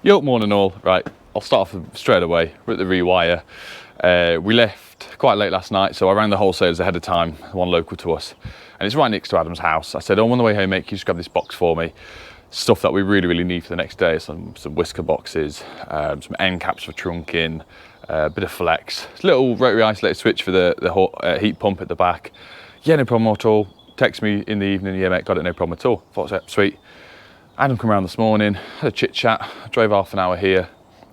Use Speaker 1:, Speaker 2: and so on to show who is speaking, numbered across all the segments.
Speaker 1: Yo, morning all. Right, I'll start off straight away with the rewire. We left quite late last night, so I rang the wholesalers ahead of time, one local to us, and it's right next to Adam's house. I said, oh, on the way home, mate, can you just grab this box for me? Stuff that we really need for the next day, some whisker boxes, some end caps for trunking, a bit of flex, a little rotary isolated switch for the heat pump at the back. Yeah, no problem at all. Text me in the evening, yeah mate, got it, no problem at all. Thought, so, sweet. Adam come around this morning, had a chit chat, drove half an hour here,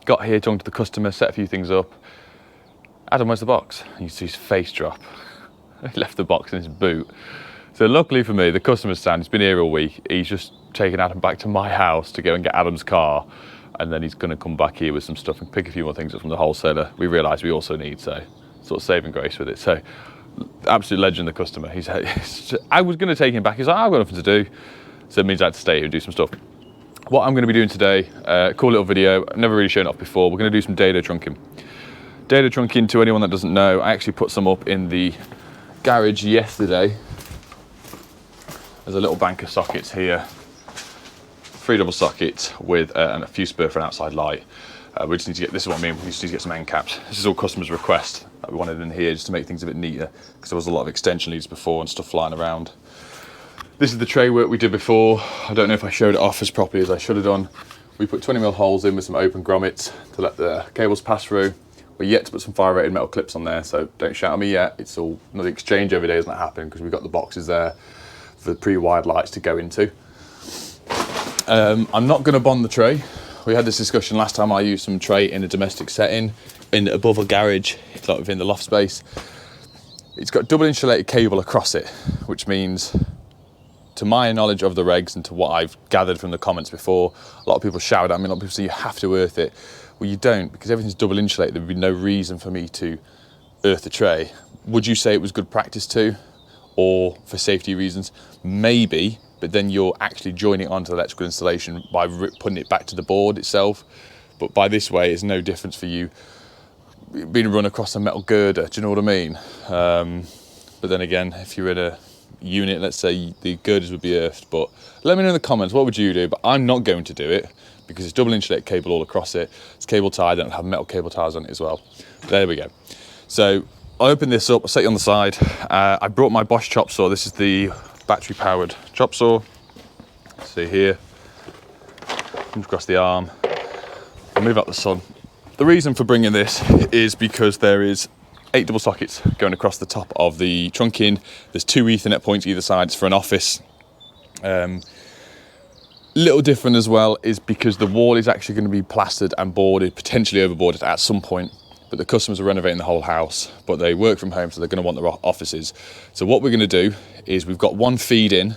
Speaker 1: got here, talked to the customer, set a few things up. Adam, where's the box? You see his face drop. He left the box in his boot. So luckily for me, the customer's stand, he's been here all week. He's just taken Adam back to my house to go and get Adam's car. And then he's gonna come back here with some stuff and pick a few more things up from the wholesaler. We realised we also need, so sort of saving grace with it. So absolute legend, the customer. I was gonna take him back. He's like, I've got nothing to do. So it means I had to stay here and do some stuff. What I'm going to be doing today, cool little video, I've never really shown it off before. We're going to do some Dado trunking. Dado trunking, to anyone that doesn't know, I actually put some up in the garage yesterday. There's a little bank of sockets here, 3 double sockets with and a few spur for an outside light. We just need to get, this is what I mean, we just need to get some end caps. This is all customers' request that we wanted in here just to make things a bit neater, because there was a lot of extension leads before and stuff flying around. This is the tray work we did before. I don't know if I showed it off as properly as I should have done. We put 20mm holes in with some open grommets to let the cables pass through. We're yet to put some fire rated metal clips on there, so don't shout at me yet. It's all, the exchange over there isn't happening because we've got the boxes there for the pre-wired lights to go into. I'm not gonna bond the tray. We had this discussion last time. I used some tray in a domestic setting, above a garage, like within the loft space. It's got double insulated cable across it, which means, to my knowledge of the regs and to what I've gathered from the comments before, a lot of people shout at me, a lot of people say you have to earth it. Well, you don't, because everything's double insulated. There would be no reason for me to earth the tray. Would you say it was good practice to, or for safety reasons? Maybe, but then you're actually joining it onto the electrical installation by putting it back to the board itself. But by this way, it's no difference for you being run across a metal girder, do you know what I mean? But then again, if you're in a unit, let's say the girders would be earthed, but let me know in the comments, what would you do? But I'm not going to do it because it's double insulated cable all across it. It's cable tied, and it'll have metal cable ties on it as well. There we go. So I open this up, I'll set you on the side. I brought my Bosch chop saw. This is the battery powered chop saw. See here, comes across the arm. I'll move out the sun. The reason for bringing this is because there is 8 double sockets going across the top of the trunking. There's 2 Ethernet points either side. It's for an office. Little different as well is because the wall is actually going to be plastered and boarded, potentially overboarded at some point. But the customers are renovating the whole house, but they work from home, so they're going to want their offices. So what we're going to do is we've got one feed in.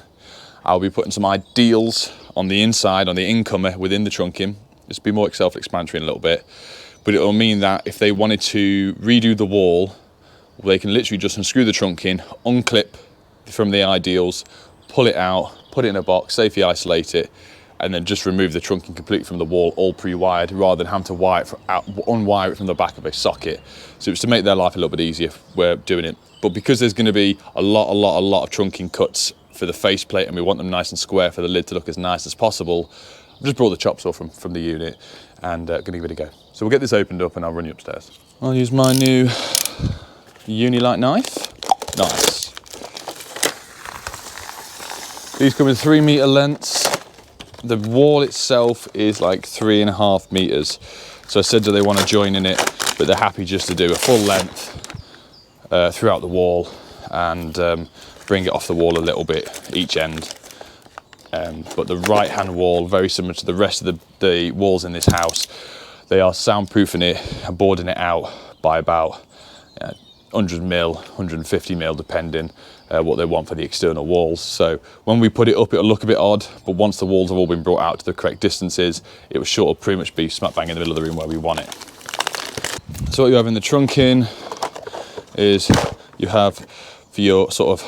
Speaker 1: I'll be putting some ideals on the inside, on the incomer within the trunking. Just to be more self-explanatory in a little bit. But it'll mean that if they wanted to redo the wall, they can literally just unscrew the trunk in, unclip from the ideals, pull it out, put it in a box, safely isolate it, and then just remove the trunking completely from the wall, all pre-wired, rather than having to unwire it from the back of a socket. So it's to make their life a little bit easier if we're doing it. But because there's going to be a lot of trunking cuts for the faceplate, and we want them nice and square for the lid to look as nice as possible, I've just brought the chop saw from the unit and going to give it a go. So we'll get this opened up and I'll run you upstairs. I'll use my new Unilight knife. Nice. These come in 3 metre lengths. The wall itself is like 3.5 metres. So I said, do they want to join in it? But they're happy just to do a full length throughout the wall and bring it off the wall a little bit each end. But the right hand wall, very similar to the rest of the walls in this house, they are soundproofing it and boarding it out by about 100mm, 150mm, depending what they want for the external walls. So when we put it up, it'll look a bit odd, but once the walls have all been brought out to the correct distances, it will sure pretty much be smack bang in the middle of the room where we want it. So what you have in the trunking is you have for your sort of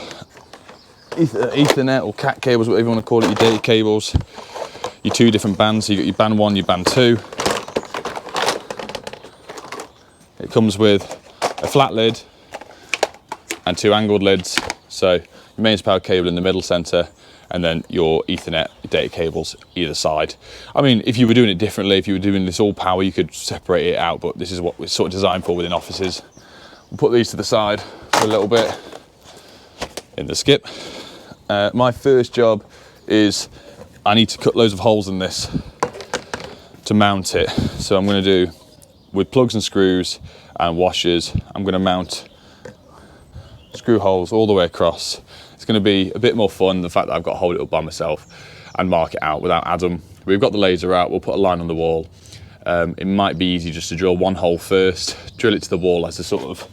Speaker 1: Ethernet or cat cables, whatever you want to call it, your data cables, your 2 different bands. So you got your band 1, your band 2. It comes with a flat lid and 2 angled lids. So your mains power cable in the middle center, and then your Ethernet data cables either side. I mean, if you were doing it differently, if you were doing this all power, you could separate it out, but this is what we're sort of designed for within offices. We'll put these to the side for a little bit in the skip. My first job is I need to cut loads of holes in this to mount it. So I'm going to do, with plugs and screws and washers, I'm going to mount screw holes all the way across. It's going to be a bit more fun, the fact that I've got to hold it up by myself and mark it out without Adam. We've got the laser out, we'll put a line on the wall. It might be easy just to drill one hole first, drill it to the wall as a sort of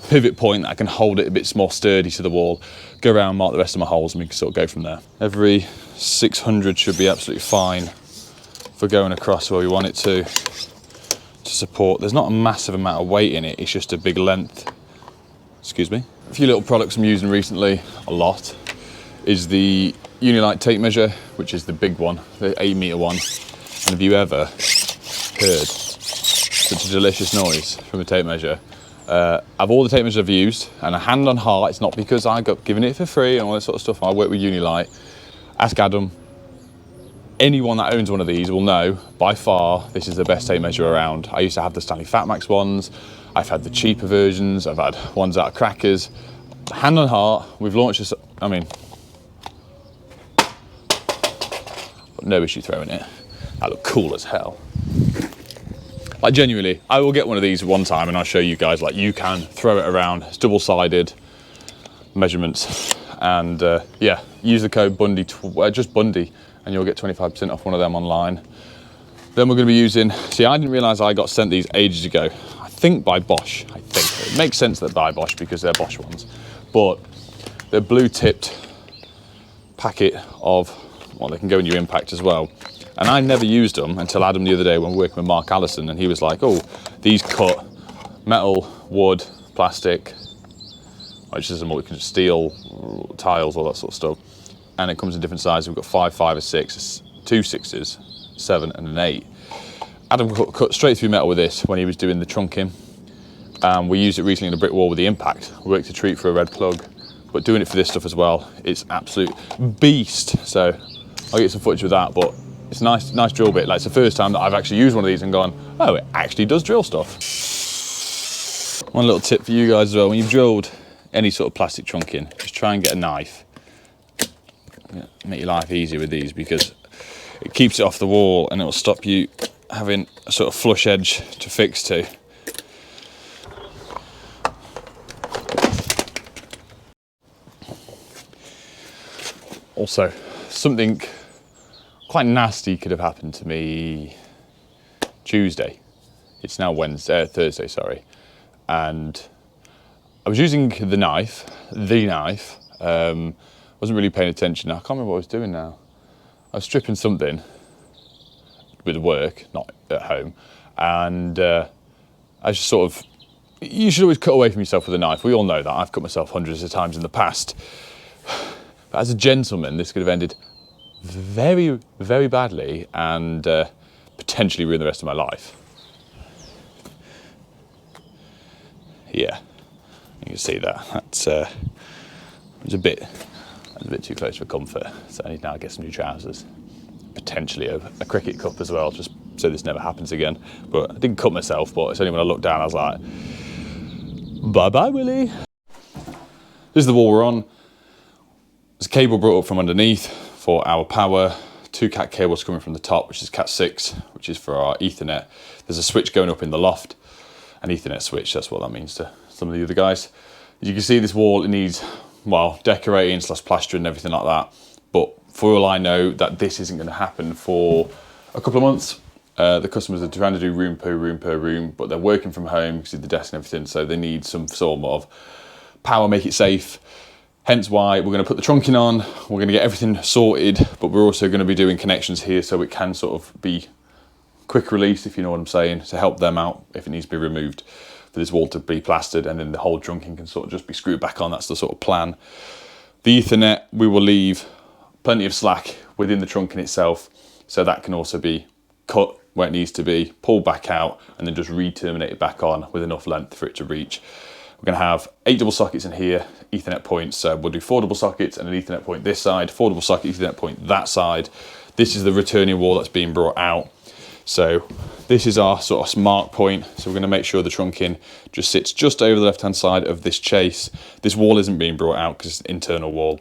Speaker 1: pivot point that I can hold it a bit more sturdy to the wall, go around, mark the rest of my holes, and we can sort of go from there. Every 600 should be absolutely fine for going across where we want it to support. There's not a massive amount of weight in it, it's just a big length. Excuse me. A few little products I'm using recently, a lot, is the Unilite tape measure, which is the big one, the 8-meter one. And have you ever heard such a delicious noise from a tape measure? Of all the tape measures I've used, and a hand on heart, it's not because I got given it for free and all that sort of stuff. I work with Unilite. Ask Adam. Anyone that owns one of these will know, by far, this is the best tape measure around. I used to have the Stanley Fatmax ones. I've had the cheaper versions. I've had ones out of Crackers. Hand on heart, we've launched this. I mean, got no issue throwing it. That looked cool as hell. Like, genuinely, I will get one of these one time and I'll show you guys, like, you can throw it around. It's double-sided measurements. And yeah, use the code Bundy, just Bundy, and you'll get 25% off one of them online. Then we're going to be using, see, I didn't realise I got sent these ages ago. I think by Bosch, I think. It makes sense that by Bosch because they're Bosch ones. But they're blue-tipped packet of, well, they can go in your impact as well. And I never used them until Adam the other day when we were working with Mark Allison, and he was like, oh, these cut metal, wood, plastic, which is what we can steel, tiles, all that sort of stuff. And it comes in different sizes. We've got 5, 5, a 6, 2 6s, 7 and an 8. Adam cut straight through metal with this when he was doing the trunking. We used it recently in a brick wall with the impact. We worked a treat for a red plug, but doing it for this stuff as well, it's absolute beast. So I'll get some footage with that, but it's a nice drill bit. Like, it's the first time that I've actually used one of these and gone, oh, it actually does drill stuff. One little tip for you guys as well, when you've drilled any sort of plastic trunking, just try and get a knife. Make your life easier with these because it keeps it off the wall and it will stop you having a sort of flush edge to fix to. Also, something quite nasty could have happened to me Tuesday. It's now Thursday, sorry. And I was using the knife, wasn't really paying attention. I can't remember what I was doing now. I was stripping something with work, not at home. And I just sort of, you should always cut away from yourself with a knife. We all know that. I've cut myself hundreds of times in the past. But as a gentleman, this could have ended very, very badly and potentially ruin the rest of my life. Yeah, you can see that. That's it's a bit too close for comfort. So I need now to get some new trousers, potentially a cricket cup as well, just so this never happens again. But I didn't cut myself, but it's only when I looked down I was like, bye-bye, Willie. This is the wall we're on. There's a cable brought up from underneath for our power, 2 Cat cables coming from the top, which is Cat 6, which is for our Ethernet. There's a switch going up in the loft, an Ethernet switch, that's what that means to some of the other guys. As you can see, this wall, it needs, well, decorating / plastering and everything like that. But for all I know, that this isn't going to happen for a couple of months. The customers are trying to do room per room, but they're working from home because of the desk and everything, so they need some sort of power, make it safe. Hence why we're going to put the trunking on, we're going to get everything sorted, but we're also going to be doing connections here so it can sort of be quick release, if you know what I'm saying, to help them out if it needs to be removed, for this wall to be plastered, and then the whole trunking can sort of just be screwed back on. That's the sort of plan. The Ethernet, we will leave plenty of slack within the trunking itself, so that can also be cut where it needs to be, pulled back out, and then just re-terminate it back on with enough length for it to reach. We're We're going to have 8 double sockets in here, Ethernet points. So we'll do 4 double sockets and an Ethernet point this side, 4 double socket Ethernet point that side. This is the returning wall that's being brought out. So this is our sort of mark point. So we're going to make sure the trunking just sits just over the left-hand side of this chase. This wall isn't being brought out because it's an internal wall.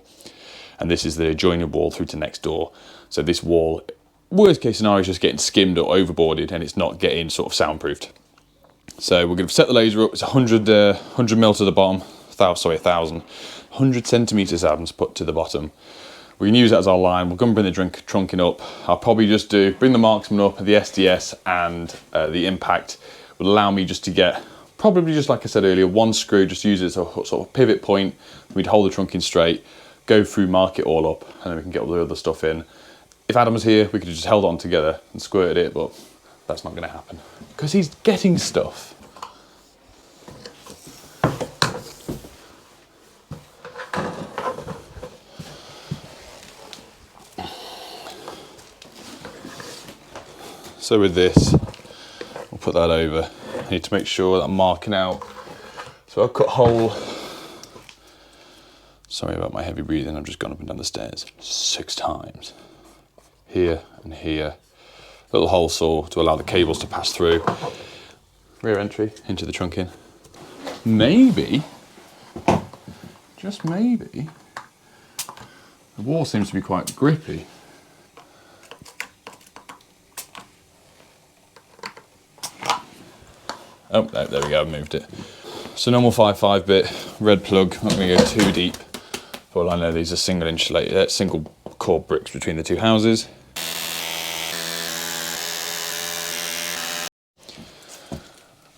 Speaker 1: And this is the adjoining wall through to next door. So this wall, worst case scenario, is just getting skimmed or overboarded and it's not getting sort of soundproofed. So we're going to set the laser up. It's 100 mil to the bottom, 100 centimeters Adam's put to the bottom. We can use that as our line. We're going to bring the trunking up. I'll probably just bring the marksman up, the SDS and the impact will allow me just to get, probably just like I said earlier, one screw, just use it as a sort of pivot point. We'd hold the trunking straight, go through, mark it all up, and then we can get all the other stuff in. If Adam was here, we could have just held it on together and squirted it, but that's not going to happen because he's getting stuff. So with this, we'll put that over. I need to make sure that I'm marking out. So I'll cut a hole. Sorry about my heavy breathing, I've just gone up and down the stairs 6 times. Here and here. Little hole saw to allow the cables to pass through. Rear entry into the trunking. Maybe, just maybe, the wall seems to be quite grippy. Oh, no, there we go, I've moved it. So normal 5.5 bit, red plug, not gonna go too deep. For all I know, these are single core bricks between the 2 houses.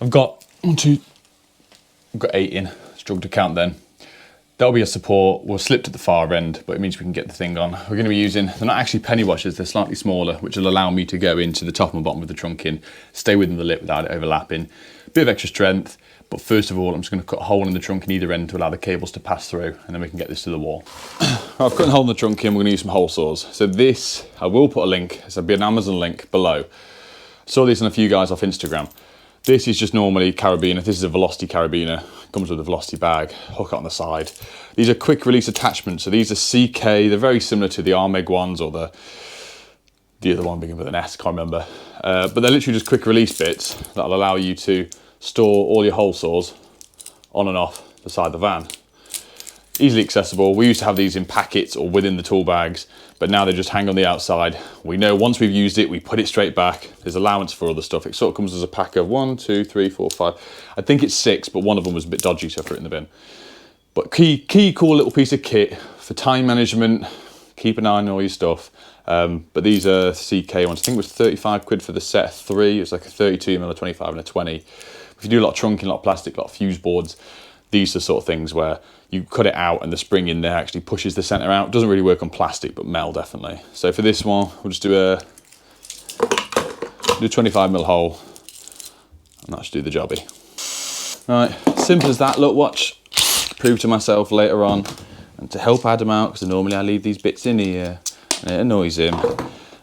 Speaker 1: I've got 8 in, struggled to count then. That'll be a support. We'll slip to the far end, but it means we can get the thing on. We're going to be using, they're not actually penny washers, they're slightly smaller, which will allow me to go into the top and bottom of the trunking, stay within the lip without it overlapping. Bit of extra strength, but first of all, I'm just going to cut a hole in the trunk in either end to allow the cables to pass through, and then we can get this to the wall. I've cut a hole in the trunking, we're going to use some hole saws. So this, I will put a link, so there'll be an Amazon link below. Saw this on a few guys off Instagram. This is just normally carabiner. This is a Velocity carabiner. Comes with a Velocity bag, hook it on the side. These are quick release attachments. So these are CK. They're very similar to the Armeg ones or the other one beginning with an S, can't remember. But they're literally just quick release bits that'll allow you to store all your hole saws on and off the side of the van. Easily accessible. We used to have these in packets or within the tool bags, but now they just hang on the outside. We know once we've used it, we put it straight back. There's allowance for other stuff. It sort of comes as a pack of 1, 2, 3, 4, 5. I think it's 6, but one of them was a bit dodgy, so I threw it in the bin. But key cool little piece of kit for time management. Keep an eye on all your stuff. But these are CK ones. I think it was 35 quid for the set of 3. It was like a 32mm, a 25 and a 20. If you do a lot of trunking, a lot of plastic, a lot of fuse boards, these are the sort of things where you cut it out and the spring in there actually pushes the center out. It doesn't really work on plastic, but metal definitely. So for this one, we'll just do a 25mm hole, and that should do the jobby. All right, simple as that. Look, watch. Prove to myself later on, and to help Adam out, because normally I leave these bits in here, and it annoys him.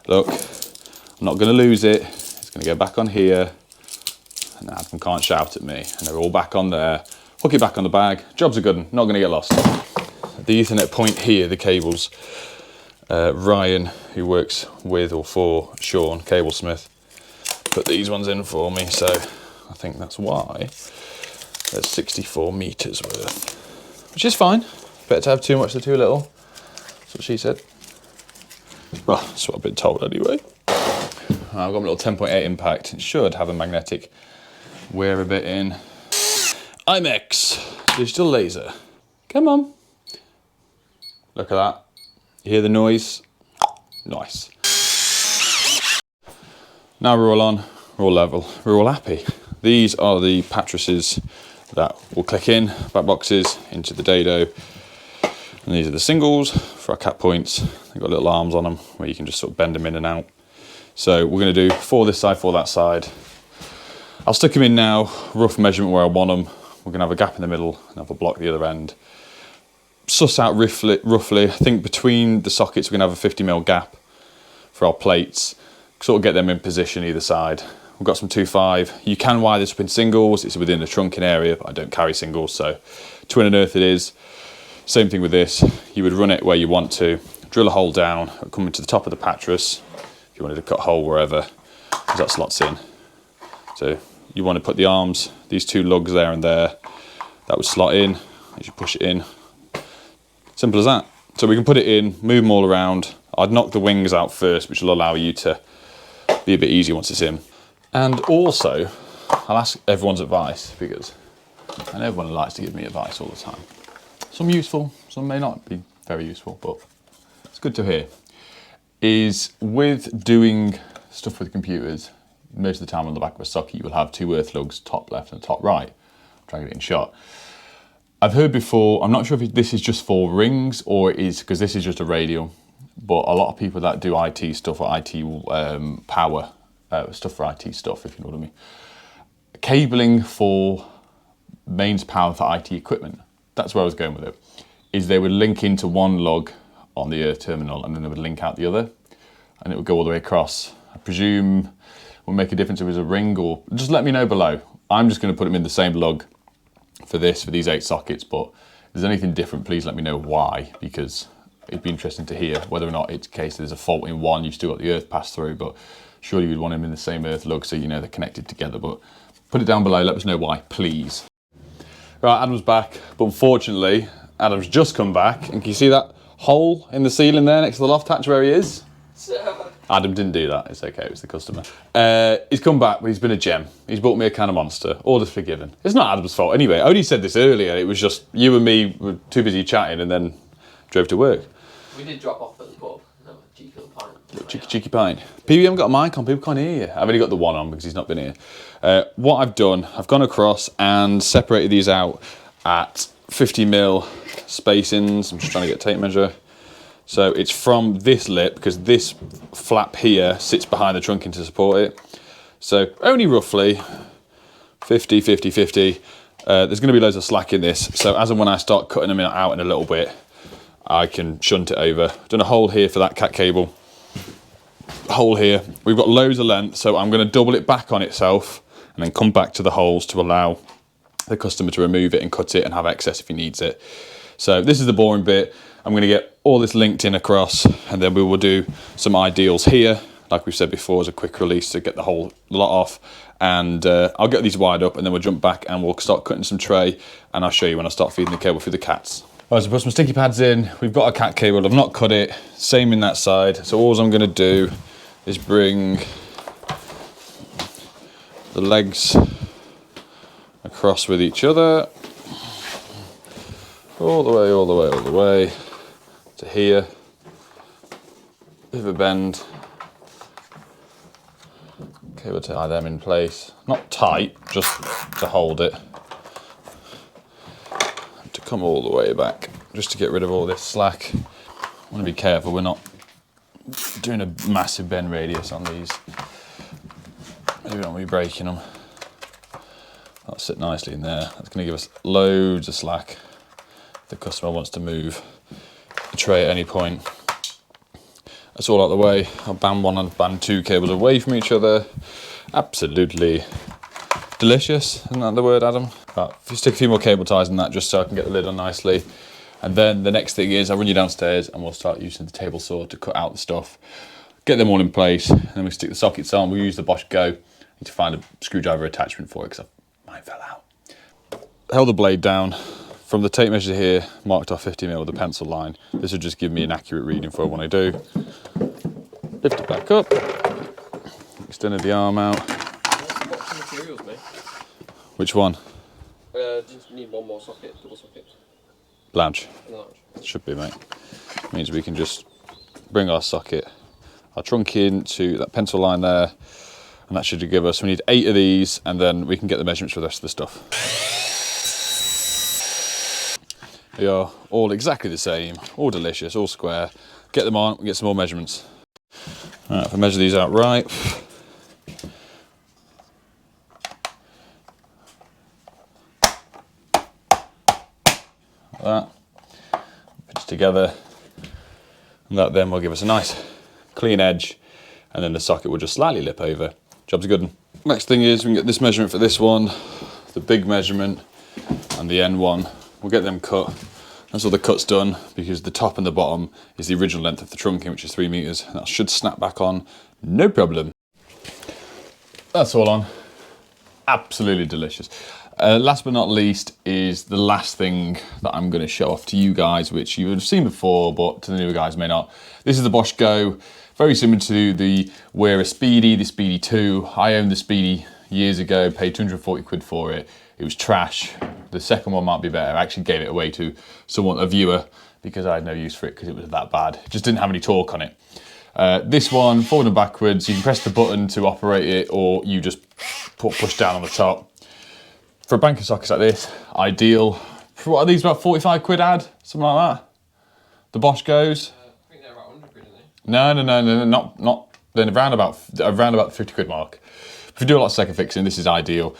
Speaker 1: Look, I'm not going to lose it. It's going to go back on here, and Adam can't shout at me. And they're all back on there. Hook it back on the bag. Job's a good one, not going to get lost. The Ethernet point here, the cables, Ryan, who works with or for Sean, Cablesmith, put these ones in for me, so I think that's why there's 64 meters worth, which is fine. Better to have too much than too little. That's what she said. Well, that's what I've been told anyway. I've got a little 10.8 impact. It should have a magnetic wear bit in. IMEX digital laser. Come on. Look at that. You hear the noise? Nice. Now we're all on, we're all level, we're all happy. These are the pattresses that will click in, back boxes, into the Dado. And these are the singles for our cap points. They've got little arms on them where you can just sort of bend them in and out. So we're going to do 4 this side, 4 that side. I'll stick them in now, rough measurement where I want them. We're going to have a gap in the middle and have a block at the other end. Suss out roughly, I think between the sockets we're going to have a 50mm gap for our plates. Sort of get them in position either side. we've got some 2.5. You can wire this up in singles, it's within the trunking area, but I don't carry singles, so twin and earth it is. Same thing with this, you would run it where you want to, drill a hole down, come into the top of the pattress, if you wanted to cut a hole wherever, because that slots in. So you want to put the arms, these 2 lugs there and there, that would slot in, as you push it in. Simple as that. So we can put it in, move them all around. I'd knock the wings out first, which will allow you to be a bit easier once it's in. And also, I'll ask everyone's advice, because I know everyone likes to give me advice all the time. Some useful, some may not be very useful, but it's good to hear. Is with doing stuff with computers, most of the time on the back of a socket, you will have 2 earth lugs, top left and top right. I'm trying to get it in shot. I've heard before, I'm not sure if this is just for rings or it is, because this is just a radial, but a lot of people that do IT stuff or IT power, stuff for IT stuff, if you know what I mean. Cabling for mains power for IT equipment, that's where I was going with it, is they would link into one lug on the earth terminal and then they would link out the other and it would go all the way across. I presume it will make a difference if it was a ring, or just let me know below. I'm just going to put them in the same lug for these 8 sockets, but if there's anything different, please let me know why, because it'd be interesting to hear whether or not it's a case there's a fault in one, you've still got the earth pass through, but surely you'd want them in the same earth lug so you know they're connected together. But put it down below, let us know why, please. Right, Adam's back, but unfortunately, Adam's just come back, and can you see that hole in the ceiling there next to the loft hatch where he is? Adam didn't do that, it's okay, it was the customer. He's come back, but he's been a gem. He's bought me a can of Monster, order's forgiven. It's not Adam's fault anyway, I only said this earlier, it was just you and me were too busy chatting and then drove to work.
Speaker 2: We did drop off at the pub, no, cheeky little pint.
Speaker 1: Cheeky pint. People haven't got a mic on, people can't hear you. I've only got the one on because he's not been here. What I've done, I've gone across and separated these out at 50mm spacings. I'm just trying to get a tape measure. So it's from this lip, because this flap here sits behind the trunking to support it. So only roughly 50, 50, 50. There's going to be loads of slack in this. So as and when I start cutting them out in a little bit, I can shunt it over. Done a hole here for that cat cable. Hole here. We've got loads of length, so I'm going to double it back on itself and then come back to the holes to allow the customer to remove it and cut it and have excess if he needs it. So this is the boring bit. I'm going to get all this linked in across, and then we will do some ideals here, like we've said before, as a quick release to get the whole lot off. And I'll get these wired up, and then we'll jump back and we'll start cutting some tray, and I'll show you when I start feeding the cable through the cats. All right, so put some sticky pads in. We've got a cat cable. I've not cut it. Same in that side. So all I'm going to do is bring the legs across with each other, all the way, all the way, all the way to here. Bit of a bend. Okay, we'll tie them in place. Not tight, just to hold it. To come all the way back, just to get rid of all this slack. I want to be careful we're not doing a massive bend radius on these. Maybe not be breaking them. That'll sit nicely in there. That's going to give us loads of slack if the customer wants to move the tray at any point. That's all out of the way. I'll band one and band two cables away from each other. Absolutely delicious, isn't that the word, Adam? Right, if you stick a few more cable ties in that just so I can get the lid on nicely. And then the next thing is I'll run you downstairs and we'll start using the table saw to cut out the stuff. Get them all in place, and then we stick the sockets on. We'll use the Bosch Go. Need to find a screwdriver attachment for it because mine fell out. Held the blade down. From the tape measure here, marked off 50mm with a pencil line. This will just give me an accurate reading for when I do. Lift it back up. Extended the arm out.
Speaker 2: What's the materials, mate?
Speaker 1: Which one?
Speaker 2: Just need one more socket, double socket.
Speaker 1: Lounge.
Speaker 2: Large.
Speaker 1: Should be, mate. Means we can just bring our socket, our trunk in to that pencil line there, and that should give us, we need 8 of these, and then we can get the measurements for the rest of the stuff. They are all exactly the same, all delicious, all square. Get them on, we get some more measurements. All right, if I measure these out right, like that, pinch together, and that then will give us a nice clean edge, and then the socket will just slightly lip over. Job's a good one. Next thing is we can get this measurement for this one, the big measurement, and the end one. We'll get them cut. That's all the cuts done, because the top and the bottom is the original length of the trunking, which is 3 meters. That should snap back on, no problem. That's all on. Absolutely delicious. Last but not least is the last thing that I'm going to show off to you guys, which you would have seen before, but to the newer guys may not. This is the Bosch Go, very similar to the Wearer Speedy, the Speedy 2. I owned the Speedy years ago, paid 240 quid for it. It was trash. The second one might be better. I actually gave it away to someone, a viewer, because I had no use for it because it was that bad. It just didn't have any torque on it. This one, forward and backwards, you can press the button to operate it, or you just push down on the top. For a bank of sockets like this, ideal. For what are these, about 45 quid ad? Something like that? The Bosch Goes?
Speaker 2: I think they're about 100 quid, aren't they?
Speaker 1: No, not. They're around about the 50 quid mark. If you do a lot of second fixing, this is ideal.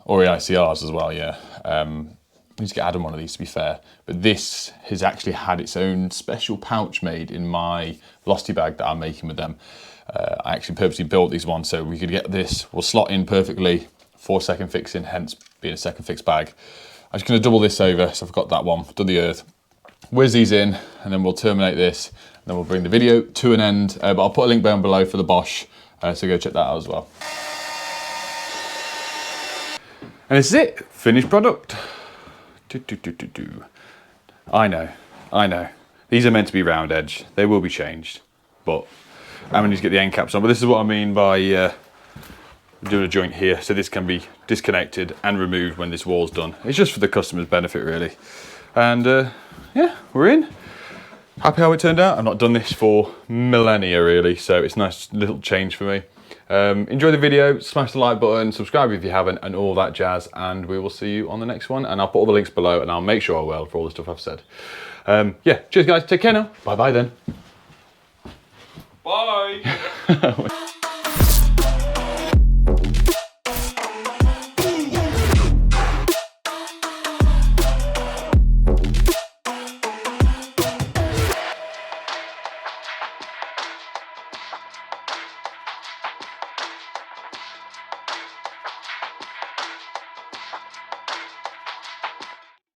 Speaker 1: Or EICRs as well, yeah. I need to get Adam one of these, to be fair. But this has actually had its own special pouch made in my velocity bag that I'm making with them. I actually purposely built these ones so we could get this, will slot in perfectly for second fixing, hence being a second fix bag. I'm just going to double this over, so I've got that one, done the earth. Whiz these in, and then we'll terminate this, and then we'll bring the video to an end. But I'll put a link down below for the Bosch, so go check that out as well. And this is it, finished product. I know. These are meant to be round edge. They will be changed, but I'm going to get the end caps on. But this is what I mean by doing a joint here, so this can be disconnected and removed when this wall's done. It's just for the customer's benefit, really. And yeah, we're in. Happy how it turned out. I've not done this for millennia, really, so it's a nice little change for me. Enjoy the video, smash the like button, subscribe if you haven't, and all that jazz, and we will see you on the next one. And I'll put all the links below, and I'll make sure I will for all the stuff I've said. Yeah, cheers guys, take care now. Bye bye then.
Speaker 2: Bye!